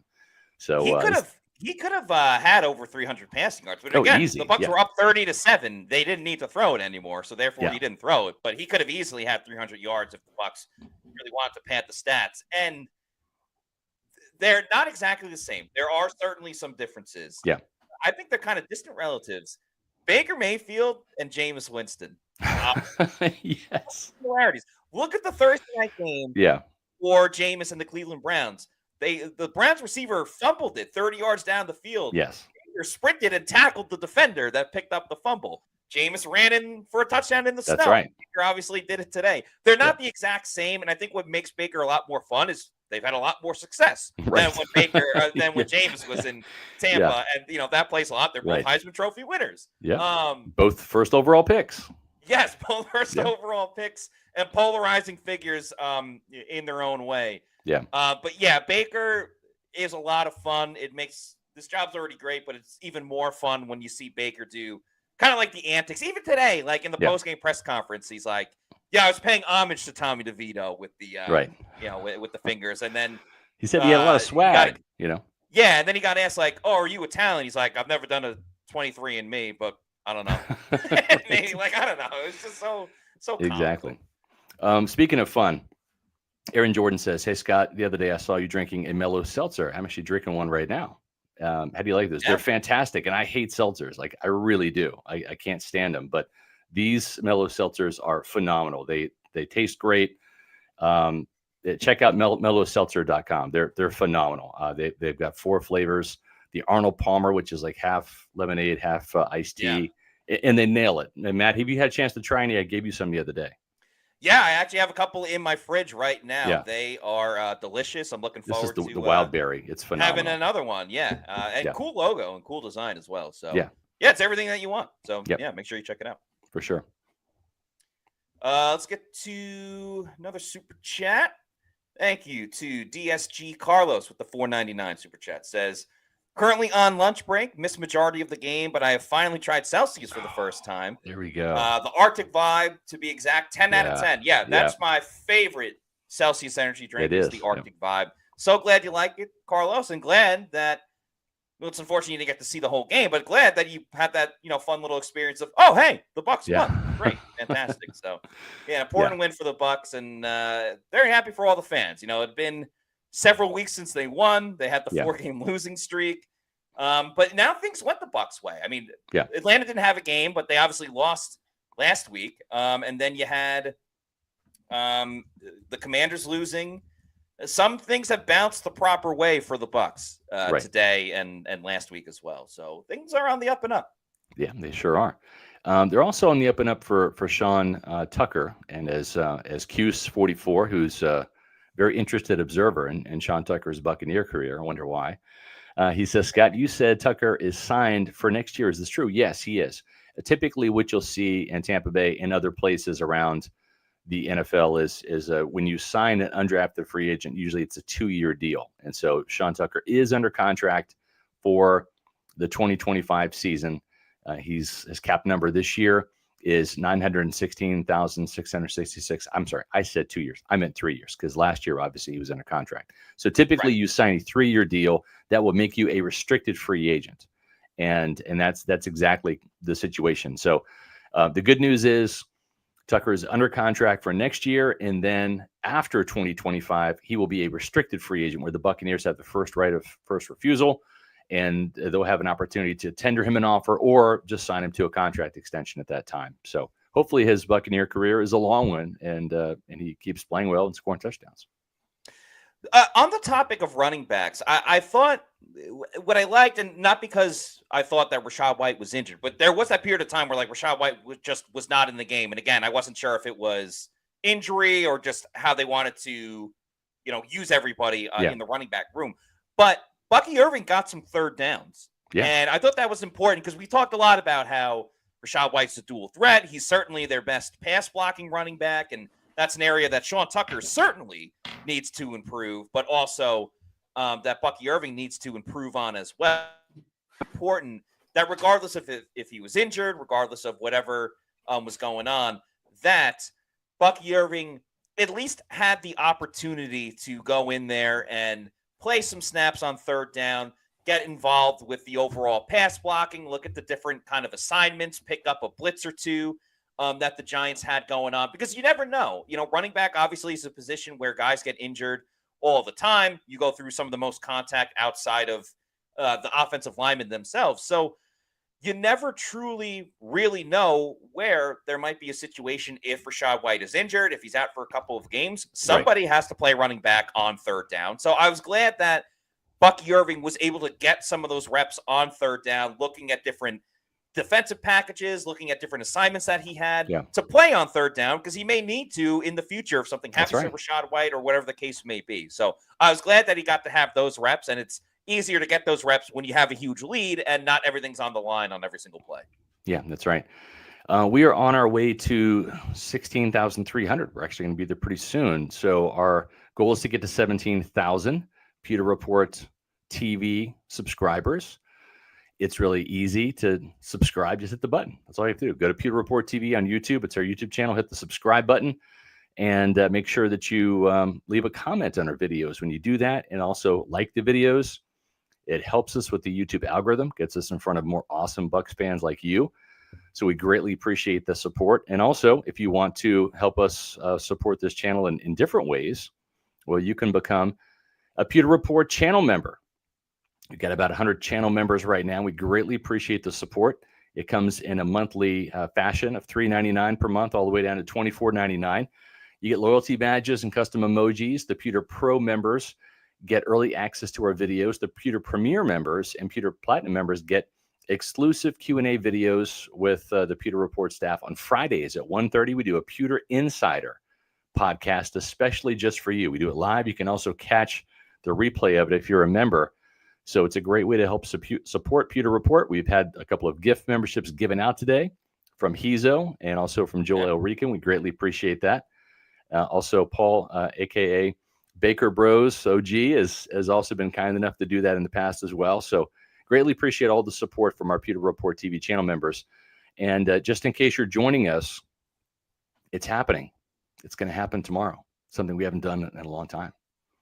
So he could have had over 300 passing yards, but again, easy. The Bucs were up 30-7. They didn't need to throw it anymore, so therefore he didn't throw it. But he could have easily had 300 yards if the Bucs really wanted to pad the stats. And they're not exactly the same. There are certainly some differences. Yeah, I think they're kind of distant relatives. Baker Mayfield and Jameis Winston. Yes. Similarities. Look at the Thursday night game for Jameis and the Cleveland Browns. The Browns receiver fumbled it 30 yards down the field. Yes. Baker sprinted and tackled the defender that picked up the fumble. Jameis ran in for a touchdown in the snow. That's right. Baker obviously did it today. They're not the exact same, and I think what makes Baker a lot more fun is they've had a lot more success than when Jameis was in Tampa, and that plays a lot. They're both Heisman Trophy winners. Yeah, both first overall picks. Yes, both first overall picks and polarizing figures in their own way. Yeah, but Baker is a lot of fun. It makes this job's already great, but it's even more fun when you see Baker do kind of like the antics. Even today, like in the post-game press conference, he's like, I was paying homage to Tommy DeVito with the with the fingers, and then he said he had a lot of swag, Yeah, and then he got asked like, "Oh, are you Italian?" He's like, "I've never done a 23andMe, but I don't know." Maybe I don't know. It's just so exactly. Speaking of fun, Aaron Jordan says, "Hey Scott, the other day I saw you drinking a mellow seltzer. I'm actually drinking one right now. How do you like this? They're fantastic, and I hate seltzers. Like I really do. I can't stand them, but these mellow seltzers are phenomenal. They taste great. Check out mellowseltzer.com. They're phenomenal. They've got 4 flavors. The Arnold Palmer, which is like half lemonade, half iced tea, and they nail it. And Matt, have you had a chance to try any? I gave you some the other day. Yeah, I actually have a couple in my fridge right now. Yeah. They are delicious. I'm looking forward to the wild berry. It's phenomenal. Having another one, and cool logo and cool design as well. So it's everything that you want. So make sure you check it out for sure. Let's get to another super chat. Thank you to DSG Carlos with the $4.99 super chat. Says, currently on lunch break, missed majority of the game, but I have finally tried Celsius for the first time. There we go. The Arctic Vibe, to be exact, 10 out of 10. Yeah, that's my favorite Celsius energy drink is the Arctic Vibe. So glad you like it, Carlos, and glad that, well, it's unfortunate you didn't get to see the whole game, but glad that you had that, fun little experience of, oh, hey, the Bucs won. Great, fantastic. So, important win for the Bucs, and very happy for all the fans. It'd been several weeks since they won. They had the 4-game losing streak, but now things went the Bucs' way. I mean, Atlanta didn't have a game, but they obviously lost last week, and then you had the Commanders losing. Some things have bounced the proper way for the Bucs today and last week as well. So things are on the up and up. Yeah, they sure are. They're also on the up and up for Sean Tucker, and as Cuse44, who's a very interested observer in Sean Tucker's Buccaneer career. I wonder why. He says, Scott, you said Tucker is signed for next year. Is this true? Yes, he is. Typically, what you'll see in Tampa Bay and other places around the NFL is when you sign an undrafted free agent, usually it's a 2-year deal. And so Sean Tucker is under contract for the 2025 season. His cap number this year is 916,666. I'm sorry, I said 2 years. I meant 3 years because last year, obviously, he was under contract. So typically you sign a 3-year deal that will make you a restricted free agent. And that's exactly the situation. So the good news is Tucker is under contract for next year, and then after 2025, he will be a restricted free agent where the Buccaneers have the first right of first refusal, and they'll have an opportunity to tender him an offer or just sign him to a contract extension at that time. So hopefully his Buccaneer career is a long one, and he keeps playing well and scoring touchdowns. On the topic of running backs, I thought what I liked, and not because I thought that Rachaad White was injured, but there was that period of time where Rachaad White was not in the game. And again, I wasn't sure if it was injury or just how they wanted to, use everybody in the running back room. But Bucky Irving got some third downs. Yeah. And I thought that was important because we talked a lot about how Rachaad White's a dual threat. He's certainly their best pass blocking running back, and that's an area that Sean Tucker certainly needs to improve, but also that Bucky Irving needs to improve on as well. Important that regardless of if he was injured, regardless of whatever was going on, that Bucky Irving at least had the opportunity to go in there and play some snaps on third down, get involved with the overall pass blocking, look at the different kind of assignments, pick up a blitz or two that the Giants had going on, because you never know. Running back obviously is a position where guys get injured all the time. You go through some of the most contact outside of the offensive linemen themselves. So you never truly really know where there might be a situation if Rachaad White is injured, if he's out for a couple of games. Somebody has to play running back on third down. So I was glad that Bucky Irving was able to get some of those reps on third down, looking at different defensive packages, looking at different assignments that he had to play on third down, because he may need to in the future if something happens to Rachaad White or whatever the case may be. So I was glad that he got to have those reps, and it's easier to get those reps when you have a huge lead and not everything's on the line on every single play. Yeah, that's right. We are on our way to 16,300. We're actually going to be there pretty soon. So our goal is to get to 17,000 Pewter Report TV subscribers. It's really easy to subscribe. Just hit the button. That's all you have to do. Go to Pewter Report TV on YouTube. It's our YouTube channel. Hit the subscribe button and make sure that you leave a comment on our videos when you do that. And also like the videos. It helps us with the YouTube algorithm, gets us in front of more awesome Bucs fans like you. So we greatly appreciate the support. And also, if you want to help us support this channel in different ways, well, you can become a Pewter Report channel member. We've got about 100 channel members right now. We greatly appreciate the support. It comes in a monthly fashion of $3.99 per month, all the way down to $24.99. You get loyalty badges and custom emojis. The Pewter Pro members get early access to our videos. The Pewter Premier members and Pewter Platinum members get exclusive Q&A videos with the Pewter Report staff on Fridays at 1:30. We do a Pewter Insider podcast, especially just for you. We do it live. You can also catch the replay of it if you're a member. So it's a great way to help support Pewter Report. We've had a couple of gift memberships given out today from Hizo and also from Joel Elrican. We greatly appreciate that. Also, Paul, a.k.a. Baker Bros OG, has also been kind enough to do that in the past as well. So greatly appreciate all the support from our Pewter Report TV channel members. And just in case you're joining us, it's happening. It's going to happen tomorrow, something we haven't done in a long time.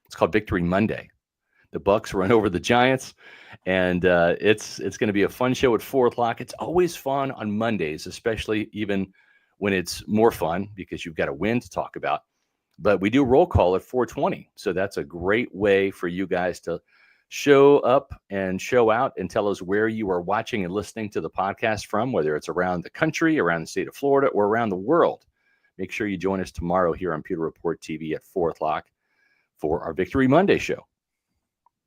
It's called Victory Monday. The Bucs run over the Giants, and it's going to be a fun show at 4 o'clock. It's always fun on Mondays, especially even when it's more fun because you've got a win to talk about. But we do roll call at 4:20, so that's a great way for you guys to show up and show out and tell us where you are watching and listening to the podcast from, whether it's around the country, around the state of Florida, or around the world. Make sure you join us tomorrow here on Pewter Report TV at 4 o'clock for our Victory Monday show.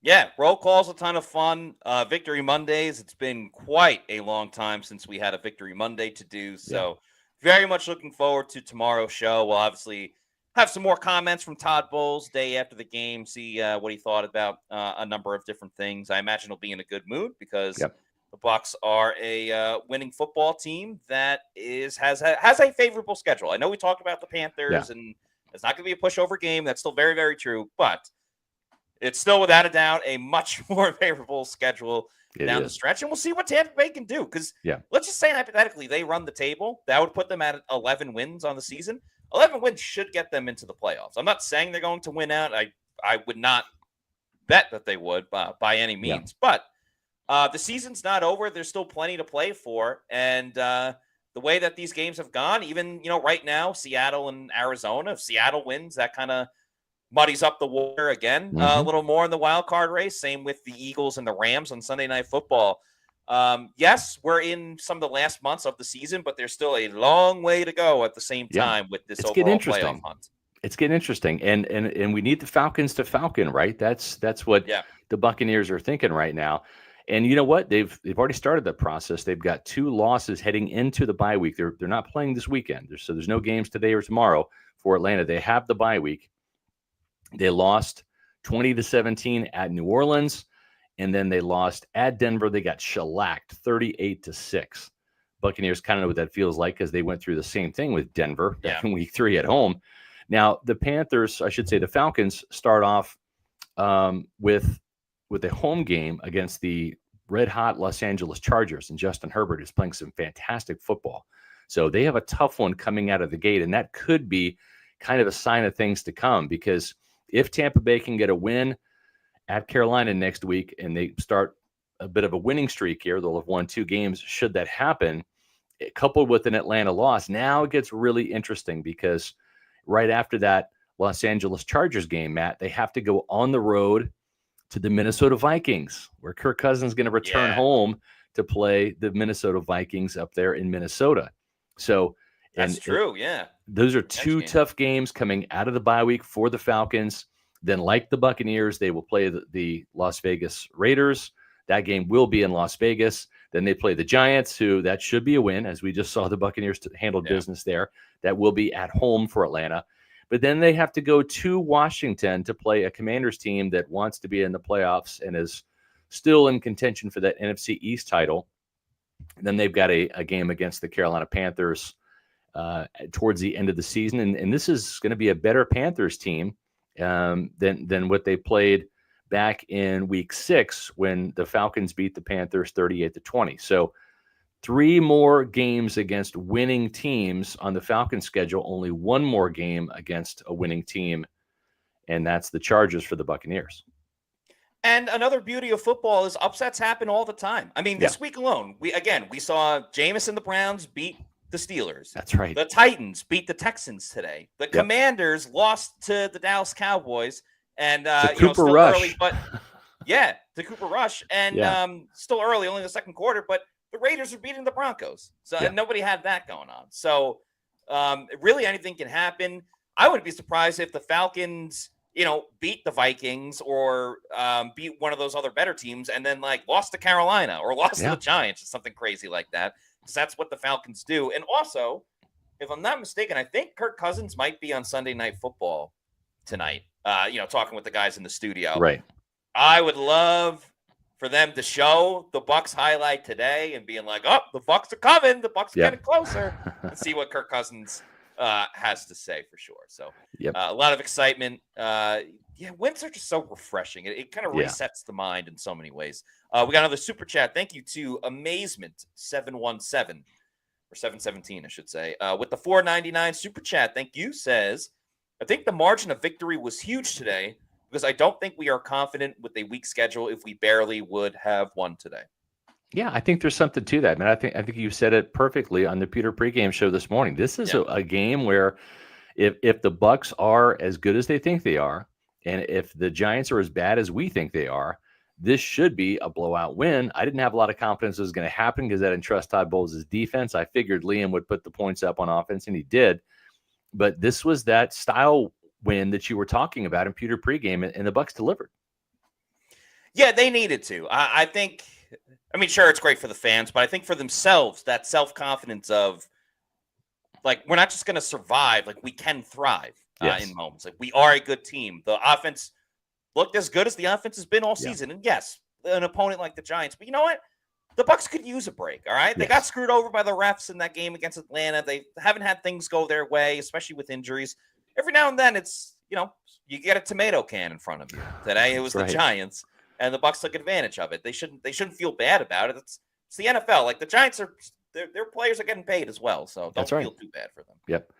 Yeah, roll call's a ton of fun. Victory Mondays, it's been quite a long time since we had a Victory Monday to do. So very much looking forward to tomorrow's show. We'll obviously have some more comments from Todd Bowles day after the game, see what he thought about a number of different things. I imagine he'll be in a good mood because the Bucs are a winning football team that has a favorable schedule. I know we talked about the Panthers, and it's not going to be a pushover game. That's still very, very true, but it's still, without a doubt, a much more favorable schedule down the stretch. And we'll see what Tampa Bay can do. Because let's just say, hypothetically, they run the table. That would put them at 11 wins on the season. 11 wins should get them into the playoffs. I'm not saying they're going to win out. I would not bet that they would by any means. But the season's not over. There's still plenty to play for. And the way that these games have gone, even, right now, Seattle and Arizona, if Seattle wins, that kind of muddies up the water again a little more in the wild card race. Same with the Eagles and the Rams on Sunday Night Football. Yes, we're in some of the last months of the season, but there's still a long way to go at the same time with this overall playoff hunt. It's getting interesting. And we need the Falcons to Falcon, right? That's what the Buccaneers are thinking right now. And you know what? They've already started that process. They've got 2 losses heading into the bye week. They're not playing this weekend. So there's no games today or tomorrow for Atlanta. They have the bye week. They lost 20-17 at New Orleans, and then they lost at Denver. They got shellacked 38-6. Buccaneers kind of know what that feels like because they went through the same thing with Denver back in week 3 at home. Now, the Panthers, I should say the Falcons, start off with a home game against the red-hot Los Angeles Chargers, and Justin Herbert is playing some fantastic football. So they have a tough one coming out of the gate, and that could be kind of a sign of things to come because if Tampa Bay can get a win at Carolina next week and they start a bit of a winning streak here, they'll have won 2 games. Should that happen, coupled with an Atlanta loss, now it gets really interesting because right after that Los Angeles Chargers game, Matt, they have to go on the road to the Minnesota Vikings, where Kirk Cousins is going to return home to play the Minnesota Vikings up there in Minnesota. So that's true. Those are 2 tough games coming out of the bye week for the Falcons. Then, like the Buccaneers, they will play the Las Vegas Raiders. That game will be in Las Vegas. Then they play the Giants, who that should be a win, as we just saw the Buccaneers handle business there. That will be at home for Atlanta. But then they have to go to Washington to play a Commanders team that wants to be in the playoffs and is still in contention for that NFC East title. And then they've got a game against the Carolina Panthers towards the end of the season. And this is going to be a better Panthers team than what they played back in week 6 when the Falcons beat the Panthers 38-20. So 3 more games against winning teams on the Falcons schedule, only 1 more game against a winning team, and that's the Chargers for the Buccaneers. And another beauty of football is upsets happen all the time. I mean, this week alone, we saw Jameis and the Browns beat the Steelers. That's right. The Titans beat the Texans today. The Commanders lost to the Dallas Cowboys, and Cooper still Rush. early, but to Cooper Rush, and still early, only in the second quarter. But the Raiders are beating the Broncos, so nobody had that going on. So really, anything can happen. I wouldn't be surprised if the Falcons, beat the Vikings or beat one of those other better teams, and then lost to Carolina or lost to the Giants or something crazy like that. Because that's what the Falcons do. And also, if I'm not mistaken, I think Kirk Cousins might be on Sunday Night Football tonight, talking with the guys in the studio. Right. I would love for them to show the Bucs highlight today and being like, oh, the Bucs are coming. The Bucs are getting closer. And see what Kirk Cousins has to say for sure. So a lot of excitement. Wins are just so refreshing. It kind of resets the mind in so many ways. We got another super chat. Thank you to Amazement 717 or 717, I should say, with the $4.99 super chat. Thank you. Says, I think the margin of victory was huge today because I don't think we are confident with a weak schedule if we barely would have won today. Yeah, I think there's something to that, man. I think you said it perfectly on the Pewter pregame show this morning. This is a game where if the Bucs are as good as they think they are, and if the Giants are as bad as we think they are, this should be a blowout win. I didn't have a lot of confidence it was going to happen because I didn't trust Todd Bowles' defense. I figured Liam would put the points up on offense, and he did. But this was that style win that you were talking about in Pewter pregame, and the Bucs delivered. Yeah, they needed to. I think, sure, it's great for the fans, but I think for themselves, that self-confidence of, like, we're not just going to survive, like, we can thrive in moments. Like, we are a good team. The offense looked as good as the offense has been all season. And yes, an opponent like the Giants, but you know what? The Bucs could use a break, all right? They got screwed over by the refs in that game against Atlanta. They haven't had things go their way, especially with injuries. Every now and then it's, you get a tomato can in front of you. Today it was the Giants, and the Bucs took advantage of it. They shouldn't feel bad about it. It's the NFL. Like, the Giants their players are getting paid as well, so don't feel too bad for them. Yep.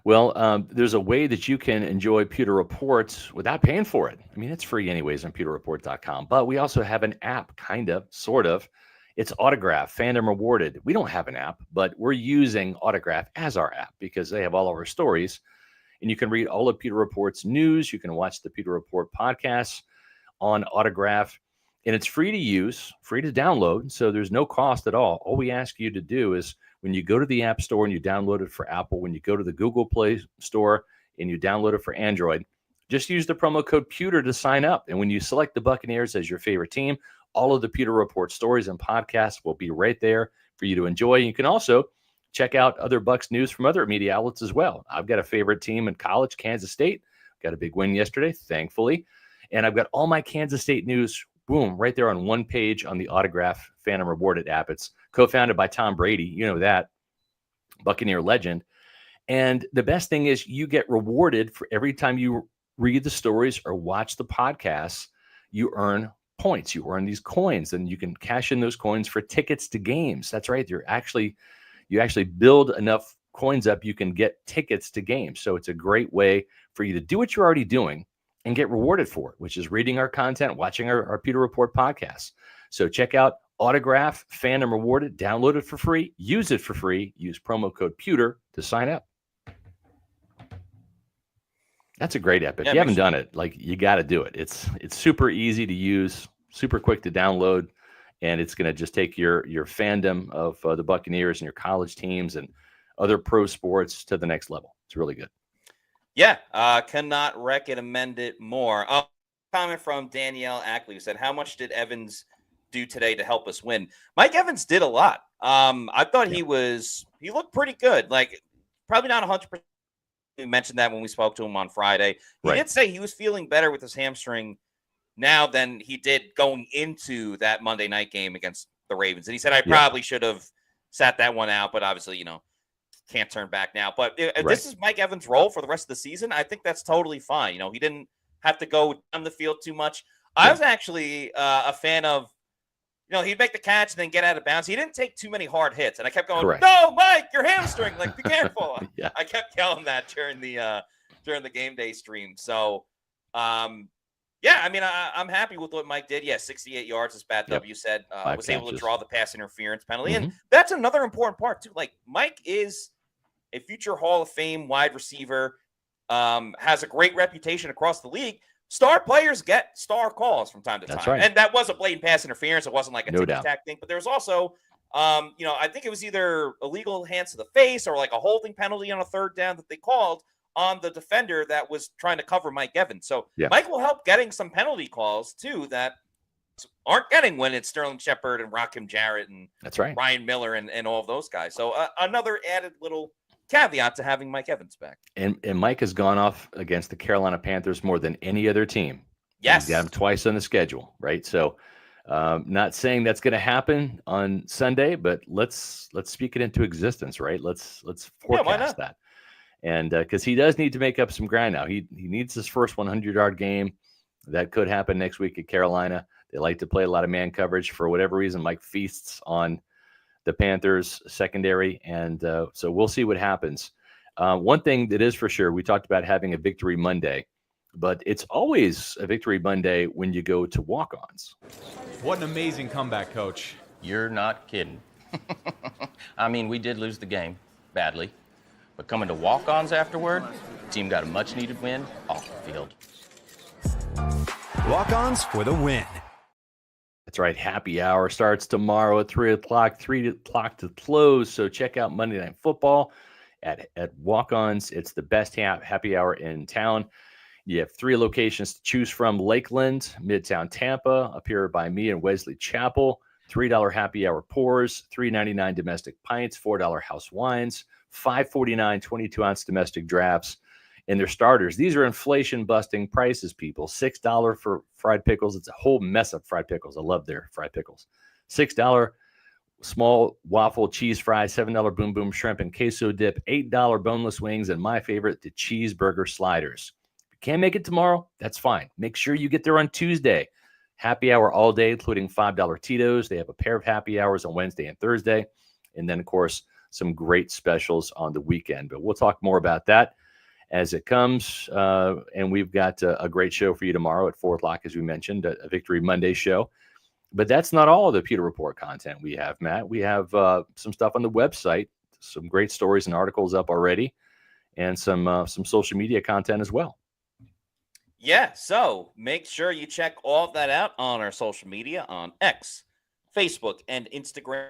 Well, there's a way that you can enjoy Pewter Reports without paying for it. It's free anyways on pewterreport.com, but we also have an app, kind of, sort of. It's Autograph, Fandom Rewarded. We don't have an app, but we're using Autograph as our app because they have all of our stories, and you can read all of Pewter Report's news. You can watch the Pewter Report podcasts on Autograph, and it's free to use, free to download, so there's no cost at all. All we ask you to do is when you go to the App Store and you download it for Apple, when you go to the Google Play Store and you download it for Android, just use the promo code Pewter to sign up. And when you select the Buccaneers as your favorite team, all of the Pewter Report stories and podcasts will be right there for you to enjoy. You can also check out other Bucs news from other media outlets as well. I've got a favorite team in college, Kansas State. Got a big win yesterday, thankfully. And I've got all my Kansas State news, boom, right there on one page on the Autograph Phantom Rewarded app. It's co-founded by Tom Brady. You know that, Buccaneer legend. And the best thing is you get rewarded for every time you read the stories or watch the podcasts. You earn points. You earn these coins, and you can cash in those coins for tickets to games. That's right. You actually build enough coins up, you can get tickets to games. So it's a great way for you to do what you're already doing and get rewarded for it, which is reading our content, watching our Pewter Report podcasts. So check out Autograph, Fandom Rewarded, download it for free, use it for free, use promo code Pewter to sign up. That's a great app. If you haven't done it, like, you got to do it. It's super easy to use, super quick to download, and it's going to just take your fandom of the Buccaneers and your college teams and other pro sports to the next level. It's really good. Yeah, cannot recommend it more. Comment from Danielle Ackley, who said, how much did Evans do today to help us win? Mike Evans did a lot. I thought he looked pretty good. Like, probably not 100%. We mentioned that when we spoke to him on Friday. He did say he was feeling better with his hamstring now than he did going into that Monday night game against the Ravens. And he said, I probably should have sat that one out, but obviously, can't turn back now. But if this is Mike Evans' role for the rest of the season, I think that's totally fine. He didn't have to go down the field too much. I was actually a fan of, he'd make the catch and then get out of bounds. He didn't take too many hard hits. And I kept going, no, Mike, your hamstring. Like, be careful. I kept yelling that during the game day stream. So, I'm happy with what Mike did. 68 yards, as Bat W said. Was able to draw the pass interference penalty. And that's another important part, too. Like, Mike is a future Hall of Fame wide receiver, has a great reputation across the league. Star players get star calls from time to time. Right. And that was a blatant pass interference. It wasn't like a ticky-tack thing. But there was also, I think it was either illegal hands to the face or like a holding penalty on a third down that they called on the defender that was trying to cover Mike Evans. So Mike will help getting some penalty calls, too, that aren't getting when it's Sterling Shepard and Rakim Jarrett and Ryan Miller and all of those guys. So another added little caveat to having Mike Evans back. And Mike has gone off against the Carolina Panthers more than any other team. Yes. He's got him twice on the schedule, right? So Not saying that's going to happen on Sunday, but let's speak it into existence, right? Let's forecast that. And because he does need to make up some ground now. He needs his first 100-yard game. That could happen next week at Carolina. They like to play a lot of man coverage for whatever reason. Mike feasts on the Panthers secondary, and so we'll see what happens. One thing that is for sure, we talked about having a Victory Monday, but it's always a Victory Monday when you go to Walk-Ons. What an amazing comeback, Coach. You're not kidding. I mean, we did lose the game badly, but coming to Walk-Ons afterward, the team got a much-needed win off the field. Walk-Ons for the win. That's right. Happy hour starts tomorrow at 3 o'clock, 3 o'clock to close. So check out Monday Night Football at Walk-Ons. It's the best happy hour in town. You have 3 locations to choose from: Lakeland, Midtown Tampa, up here by me and Wesley Chapel. $3 happy hour pours, $3.99 domestic pints, $4 house wines, $5.49 22-ounce domestic drafts. And their starters, these are inflation-busting prices, people. $6 for fried pickles. It's a whole mess of fried pickles. I love their fried pickles. $6 small waffle cheese fries, $7 boom boom shrimp and queso dip, $8 boneless wings, and my favorite, the cheeseburger sliders. If you can't make it tomorrow, that's fine. Make sure you get there on Tuesday. Happy hour all day, including $5 Tito's. They have a pair of happy hours on Wednesday and Thursday. And then, of course, some great specials on the weekend. But we'll talk more about that as it comes. And we've got a great show for you tomorrow at 4 o'clock, as we mentioned, a Victory Monday show. But that's not all of the Pewter Report content we have, Matt. We have some stuff on the website, some great stories and articles up already, and some social media content as well. Yeah, so make sure you check all of that out on our social media on X, Facebook, and Instagram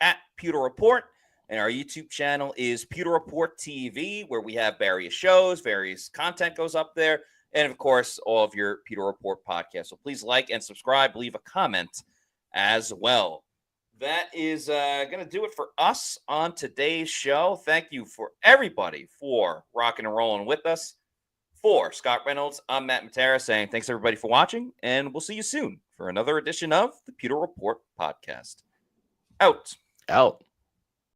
at Pewter Report. And our YouTube channel is Pewter Report TV, where we have various shows, various content goes up there. And, of course, all of your Pewter Report podcasts. So please like and subscribe, leave a comment as well. That is going to do it for us on today's show. Thank you for everybody for rocking and rolling with us. For Scott Reynolds, I'm Matt Matera saying thanks, everybody, for watching. And we'll see you soon for another edition of the Pewter Report podcast. Out.